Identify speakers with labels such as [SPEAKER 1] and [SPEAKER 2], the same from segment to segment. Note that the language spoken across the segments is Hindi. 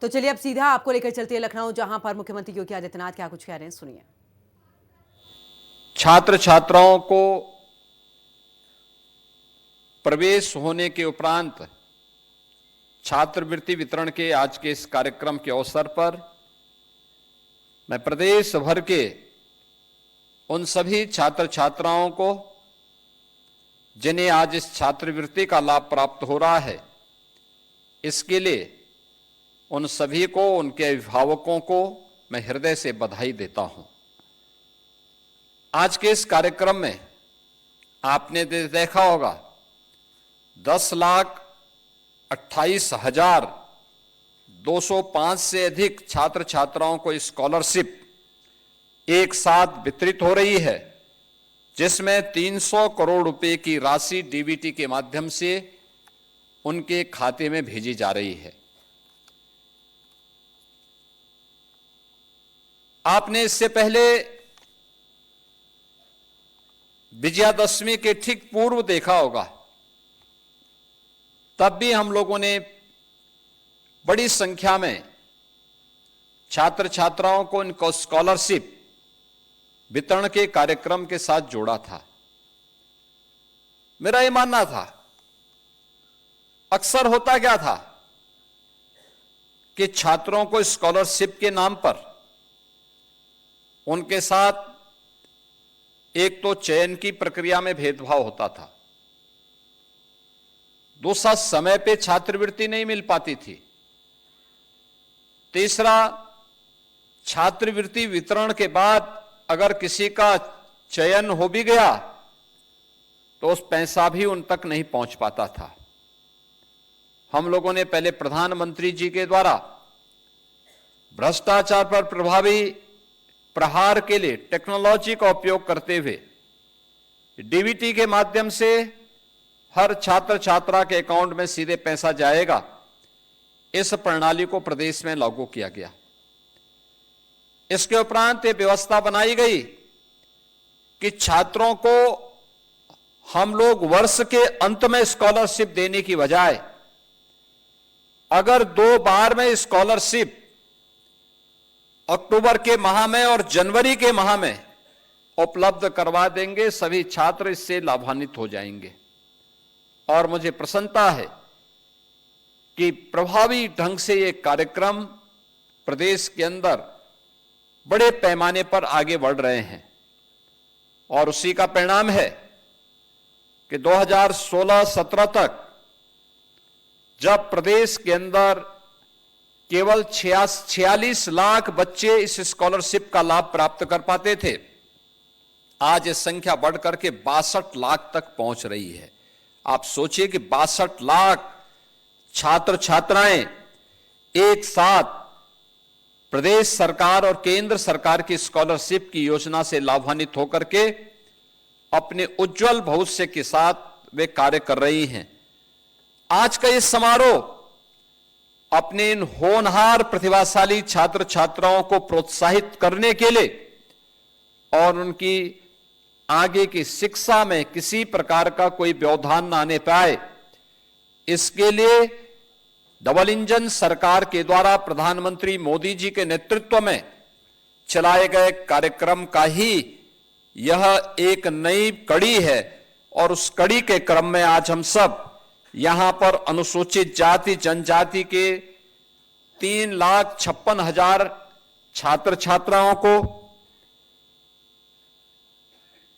[SPEAKER 1] तो चलिए अब सीधा आपको लेकर चलते हैं लखनऊ, जहां पर मुख्यमंत्री योगी आदित्यनाथ क्या कुछ कह रहे हैं, सुनिए।
[SPEAKER 2] छात्र छात्राओं को प्रवेश होने के उपरांत छात्रवृत्ति वितरण के आज के इस कार्यक्रम के अवसर पर मैं प्रदेश भर के उन सभी छात्र छात्राओं को जिन्हें आज इस छात्रवृत्ति का लाभ प्राप्त हो रहा है, इसके लिए उन सभी को, उनके अभिभावकों को मैं हृदय से बधाई देता हूं। आज के इस कार्यक्रम में आपने देखा होगा 10,28,205 से अधिक छात्र छात्राओं को स्कॉलरशिप एक साथ वितरित हो रही है, जिसमें 300 करोड़ रुपए की राशि डीबीटी के माध्यम से उनके खाते में भेजी जा रही है। आपने इससे पहले विजयादशमी के ठीक पूर्व देखा होगा, तब भी हम लोगों ने बड़ी संख्या में छात्र छात्राओं को इनको स्कॉलरशिप वितरण के कार्यक्रम के साथ जोड़ा था। मेरा यह मानना था, अक्सर होता क्या था कि छात्रों को स्कॉलरशिप के नाम पर उनके साथ एक तो चयन की प्रक्रिया में भेदभाव होता था, दूसरा समय पे छात्रवृत्ति नहीं मिल पाती थी, तीसरा छात्रवृत्ति वितरण के बाद अगर किसी का चयन हो भी गया तो उस पैसा भी उन तक नहीं पहुंच पाता था। हम लोगों ने पहले प्रधानमंत्री जी के द्वारा भ्रष्टाचार पर प्रभावी प्रहार के लिए टेक्नोलॉजी का उपयोग करते हुए डीबीटी के माध्यम से हर छात्र छात्रा के अकाउंट में सीधे पैसा जाएगा, इस प्रणाली को प्रदेश में लागू किया गया। इसके उपरांत ये व्यवस्था बनाई गई कि छात्रों को हम लोग वर्ष के अंत में स्कॉलरशिप देने की बजाय अगर 2 बार में स्कॉलरशिप अक्टूबर के माह में और जनवरी के माह में उपलब्ध करवा देंगे, सभी छात्र इससे लाभान्वित हो जाएंगे। और मुझे प्रसन्नता है कि प्रभावी ढंग से ये कार्यक्रम प्रदेश के अंदर बड़े पैमाने पर आगे बढ़ रहे हैं और उसी का परिणाम है कि 2016-17 तक जब प्रदेश के अंदर केवल 46 लाख बच्चे इस स्कॉलरशिप का लाभ प्राप्त कर पाते थे, आज ये संख्या बढ़कर के 62 लाख तक पहुंच रही है। आप सोचिए कि 62 लाख छात्र छात्राएं एक साथ प्रदेश सरकार और केंद्र सरकार की स्कॉलरशिप की योजना से लाभान्वित होकर के अपने उज्जवल भविष्य के साथ वे कार्य कर रही हैं। आज का ये समारोह अपने इन होनहार प्रतिभाशाली छात्र छात्राओं को प्रोत्साहित करने के लिए और उनकी आगे की शिक्षा में किसी प्रकार का कोई व्यवधान न आने पाए, इसके लिए डबल इंजन सरकार के द्वारा प्रधानमंत्री मोदी जी के नेतृत्व में चलाए गए कार्यक्रम का ही यह एक नई कड़ी है। और उस कड़ी के क्रम में आज हम सब यहां पर अनुसूचित जाति जनजाति के 3,56,000 छात्र छात्राओं को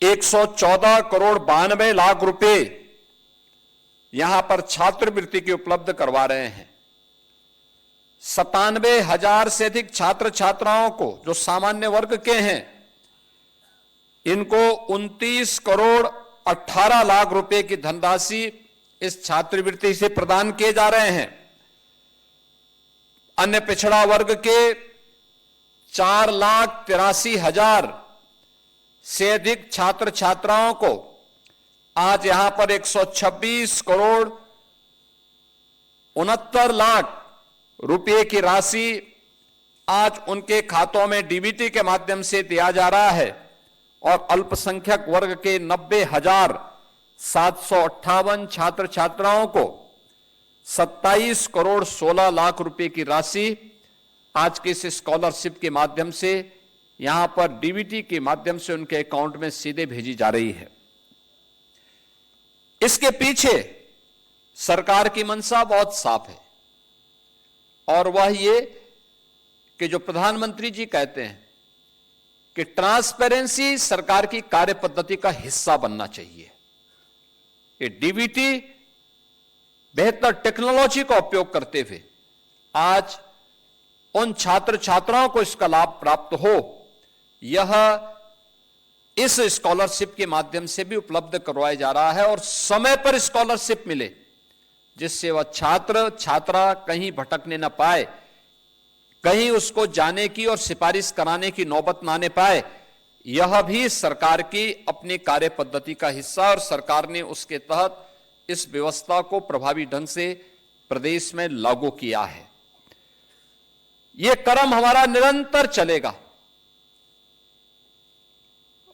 [SPEAKER 2] 114 करोड़ 92 लाख रुपए यहां पर छात्रवृत्ति की उपलब्ध करवा रहे हैं। 97,000 से अधिक छात्र छात्राओं को जो सामान्य वर्ग के हैं, इनको 29 करोड़ 18 लाख रुपए की धनराशि इस छात्रवृत्ति से प्रदान किए जा रहे हैं। अन्य पिछड़ा वर्ग के 4,83,000 से अधिक छात्र छात्राओं को आज यहां पर 126 करोड़ 69 लाख रुपए की राशि आज उनके खातों में डीबीटी के माध्यम से दिया जा रहा है। और अल्पसंख्यक वर्ग के 90,758 छात्र छात्राओं को 27 करोड़ 16 लाख रुपए की राशि आज के इस स्कॉलरशिप के माध्यम से यहां पर डीबीटी के माध्यम से उनके अकाउंट में सीधे भेजी जा रही है। इसके पीछे सरकार की मंशा बहुत साफ है और वह ये कि जो प्रधानमंत्री जी कहते हैं कि ट्रांसपेरेंसी सरकार की कार्य पद्धति का हिस्सा बनना चाहिए। ये डीबीटी बेहतर टेक्नोलॉजी का उपयोग करते हुए आज उन छात्र छात्राओं को इसका लाभ प्राप्त हो, यह इस स्कॉलरशिप के माध्यम से भी उपलब्ध करवाया जा रहा है और समय पर स्कॉलरशिप मिले, जिससे वह छात्र छात्रा कहीं भटकने न पाए, कहीं उसको जाने की और सिफारिश कराने की नौबत ना आने पाए। यह भी सरकार की अपनी कार्य पद्धति का हिस्सा और सरकार ने उसके तहत इस व्यवस्था को प्रभावी ढंग से प्रदेश में लागू किया है। यह क्रम हमारा निरंतर चलेगा।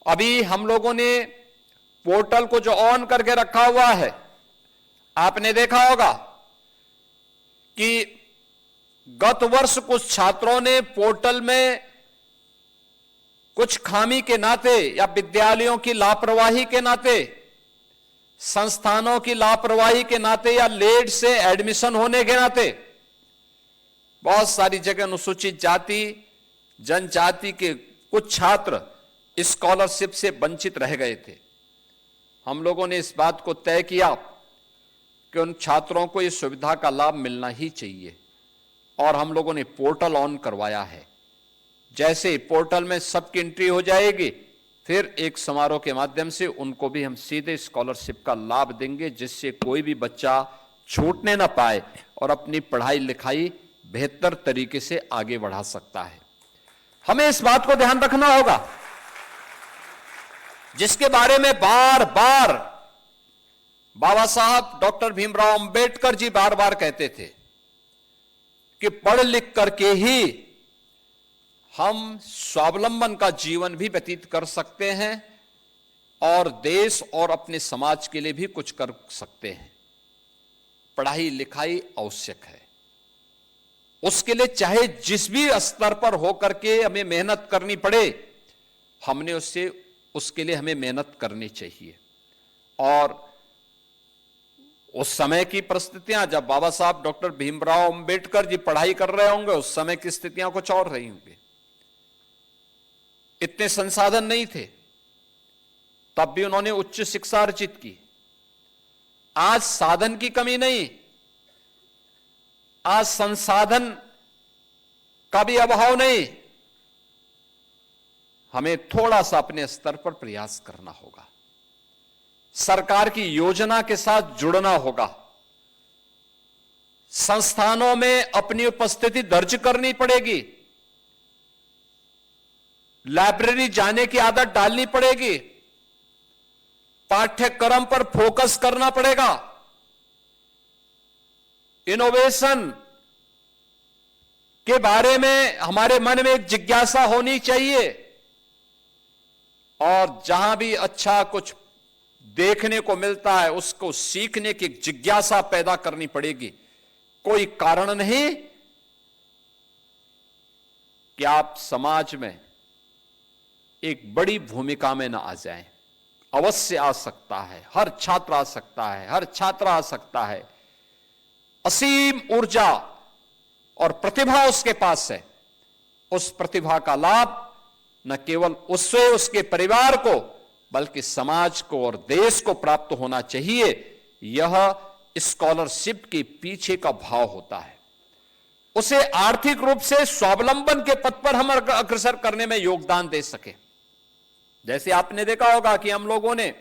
[SPEAKER 2] अभी हम लोगों ने पोर्टल को जो ऑन करके रखा हुआ है, आपने देखा होगा कि गत वर्ष कुछ छात्रों ने पोर्टल में कुछ खामी के नाते या विद्यालयों की लापरवाही के नाते, संस्थानों की लापरवाही के नाते या लेट से एडमिशन होने के नाते बहुत सारी जगह अनुसूचित जाति जनजाति के कुछ छात्र स्कॉलरशिप से वंचित रह गए थे। हम लोगों ने इस बात को तय किया कि उन छात्रों को इस सुविधा का लाभ मिलना ही चाहिए और हम लोगों ने पोर्टल ऑन करवाया है। जैसे पोर्टल में सबकी एंट्री हो जाएगी, फिर एक समारोह के माध्यम से उनको भी हम सीधे स्कॉलरशिप का लाभ देंगे, जिससे कोई भी बच्चा छूटने ना पाए और अपनी पढ़ाई लिखाई बेहतर तरीके से आगे बढ़ा सकता है। हमें इस बात को ध्यान रखना होगा, जिसके बारे में बार बार बाबा साहब डॉक्टर भीमराव अंबेडकर जी बार बार कहते थे कि पढ़ लिख करके ही हम स्वावलंबन का जीवन भी व्यतीत कर सकते हैं और देश और अपने समाज के लिए भी कुछ कर सकते हैं। पढ़ाई लिखाई आवश्यक है, उसके लिए चाहे जिस भी स्तर पर होकर के हमें मेहनत करनी पड़े, हमने उसके लिए हमें मेहनत करनी चाहिए। और उस समय की परिस्थितियां, जब बाबा साहब डॉक्टर भीमराव अंबेडकर जी पढ़ाई कर रहे होंगे, उस समय की स्थितियां कुछ और रही होंगी। इतने संसाधन नहीं थे, तब भी उन्होंने उच्च शिक्षा अर्जित की। आज साधन की कमी नहीं, आज संसाधन का भी अभाव नहीं। हमें थोड़ा सा अपने स्तर पर प्रयास करना होगा, सरकार की योजना के साथ जुड़ना होगा, संस्थानों में अपनी उपस्थिति दर्ज करनी पड़ेगी, लाइब्रेरी जाने की आदत डालनी पड़ेगी, पाठ्यक्रम पर फोकस करना पड़ेगा, इनोवेशन के बारे में हमारे मन में एक जिज्ञासा होनी चाहिए और जहां भी अच्छा कुछ देखने को मिलता है उसको सीखने की जिज्ञासा पैदा करनी पड़ेगी। कोई कारण नहीं कि आप समाज में एक बड़ी भूमिका में ना आ जाएं। अवश्य आ सकता है, हर छात्र आ सकता है, हर छात्रा आ सकता है। असीम ऊर्जा और प्रतिभा उसके पास है। उस प्रतिभा का लाभ न केवल उससे उसके परिवार को बल्कि समाज को और देश को प्राप्त होना चाहिए। यह स्कॉलरशिप के पीछे का भाव होता है। उसे आर्थिक रूप से स्वावलंबन के पथ पर हम अग्रसर करने में योगदान दे सके। जैसे आपने देखा होगा कि हम लोगों ने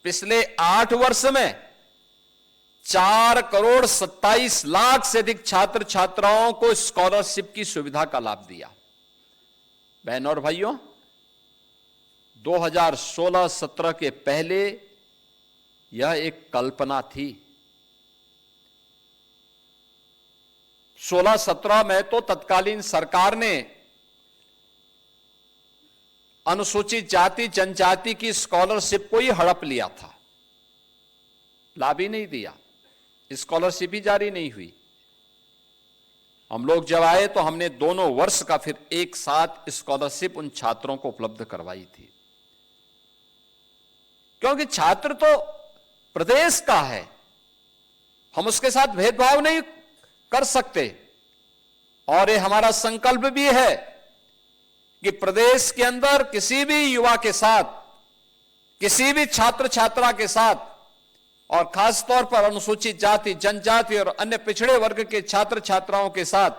[SPEAKER 2] पिछले 8 वर्ष में 4,27,00,000 से अधिक छात्र छात्राओं को स्कॉलरशिप की सुविधा का लाभ दिया। बहनों और भाइयों, 2016-17 के पहले यह एक कल्पना थी। 16-17 में तो तत्कालीन सरकार ने अनुसूचित जाति जनजाति की स्कॉलरशिप को ही हड़प लिया था, लाभ ही नहीं दिया, स्कॉलरशिप ही जारी नहीं हुई। हम लोग जब आए तो हमने दोनों वर्ष का फिर एक साथ स्कॉलरशिप उन छात्रों को उपलब्ध करवाई थी, क्योंकि छात्र तो प्रदेश का है, हम उसके साथ भेदभाव नहीं कर सकते। और ये हमारा संकल्प भी है कि प्रदेश के अंदर किसी भी युवा के साथ, किसी भी छात्र छात्रा के साथ, और खासतौर पर अनुसूचित जाति, जनजाति और अन्य पिछड़े वर्ग के छात्र छात्राओं के साथ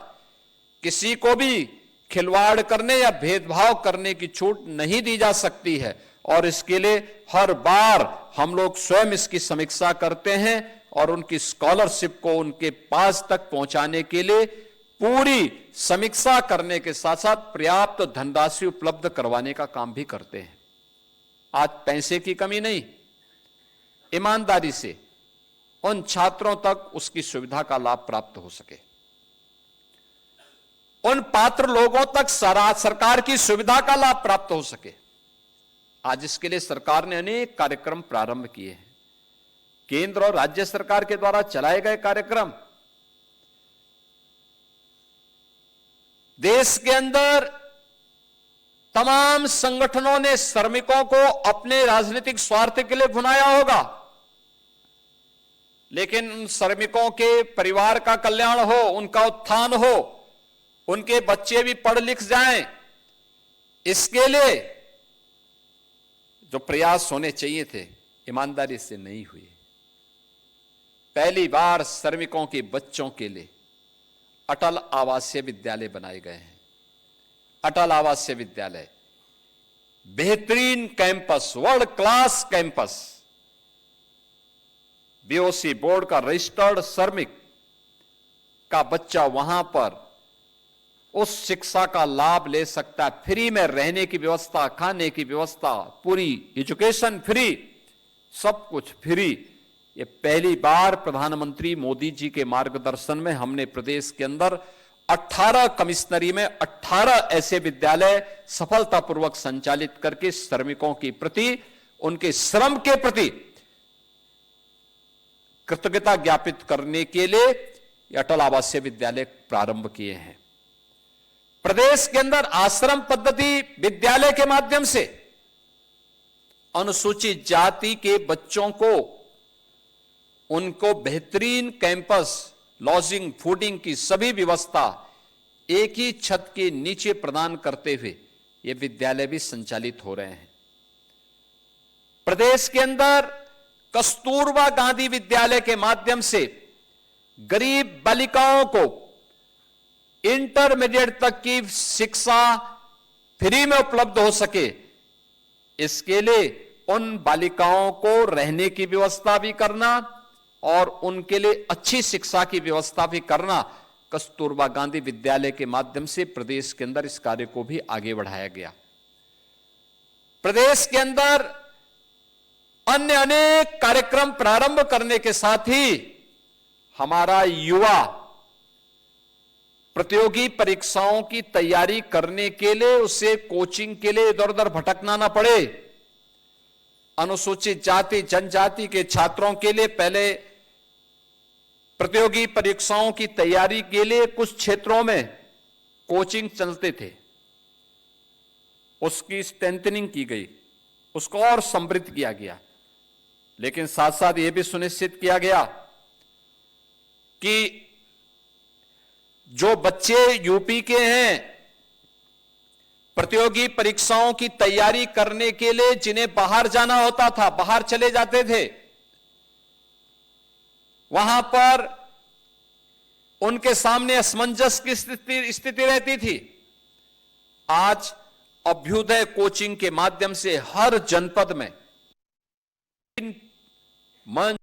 [SPEAKER 2] किसी को भी खिलवाड़ करने या भेदभाव करने की छूट नहीं दी जा सकती है। और इसके लिए हर बार हम लोग स्वयं इसकी समीक्षा करते हैं और उनकी स्कॉलरशिप को उनके पास तक पहुंचाने के लिए पूरी समीक्षा करने के साथ साथ पर्याप्त धनराशि उपलब्ध करवाने का काम भी करते हैं। आज पैसे की कमी नहीं, ईमानदारी से उन छात्रों तक उसकी सुविधा का लाभ प्राप्त हो सके, उन पात्र लोगों तक सरकार की सुविधा का लाभ प्राप्त हो सके। आज इसके लिए सरकार ने अनेक कार्यक्रम प्रारंभ किए हैं। केंद्र और राज्य सरकार के द्वारा चलाए गए कार्यक्रम देश के अंदर तमाम संगठनों ने श्रमिकों को अपने राजनीतिक स्वार्थ के लिए भुनाया होगा, लेकिन उन श्रमिकों के परिवार का कल्याण हो, उनका उत्थान हो, उनके बच्चे भी पढ़ लिख जाएं, इसके लिए जो प्रयास होने चाहिए थे ईमानदारी से नहीं हुए। पहली बार श्रमिकों के बच्चों के लिए अटल आवासीय विद्यालय बनाए गए हैं। अटल आवासीय विद्यालय बेहतरीन campus, world class campus, BOC board का रजिस्टर्ड श्रमिक का बच्चा वहां पर उस शिक्षा का लाभ ले सकता है। फ्री में रहने की व्यवस्था, खाने की व्यवस्था, पूरी एजुकेशन फ्री, सब कुछ फ्री। ये पहली बार प्रधानमंत्री मोदी जी के मार्गदर्शन में हमने प्रदेश के अंदर 18 कमिश्नरी में 18 ऐसे विद्यालय सफलतापूर्वक संचालित करके श्रमिकों के प्रति, उनके श्रम के प्रति कृतज्ञता ज्ञापित करने के लिए अटल आवासीय विद्यालय प्रारंभ किए हैं। प्रदेश के अंदर आश्रम पद्धति विद्यालय के माध्यम से अनुसूचित जाति के बच्चों को उनको बेहतरीन कैंपस, लॉजिंग, फूडिंग की सभी व्यवस्था एक ही छत के नीचे प्रदान करते हुए ये विद्यालय भी संचालित हो रहे हैं। प्रदेश के अंदर कस्तूरबा गांधी विद्यालय के माध्यम से गरीब बालिकाओं को इंटरमीडिएट तक की शिक्षा फ्री में उपलब्ध हो सके, इसके लिए उन बालिकाओं को रहने की व्यवस्था भी करना और उनके लिए अच्छी शिक्षा की व्यवस्था भी करना, कस्तूरबा गांधी विद्यालय के माध्यम से प्रदेश के अंदर इस कार्य को भी आगे बढ़ाया गया। प्रदेश के अंदर अन्य अनेक कार्यक्रम प्रारंभ करने के साथ ही हमारा युवा प्रतियोगी परीक्षाओं की तैयारी करने के लिए उसे कोचिंग के लिए इधर उधर भटकना ना पड़े। अनुसूचित जाति, जनजाति के छात्रों के लिए पहले प्रतियोगी परीक्षाओं की तैयारी के लिए कुछ क्षेत्रों में कोचिंग चलते थे, उसकी स्ट्रेंथनिंग की गई, उसको और समृद्ध किया गया, लेकिन साथ साथ यह भी सुनिश्चित किया गया कि जो बच्चे यूपी के हैं प्रतियोगी परीक्षाओं की तैयारी करने के लिए जिन्हें बाहर जाना होता था, बाहर चले जाते थे, वहां पर उनके सामने असमंजस की स्थिति रहती थी। आज अभ्युदय कोचिंग के माध्यम से हर जनपद में मंच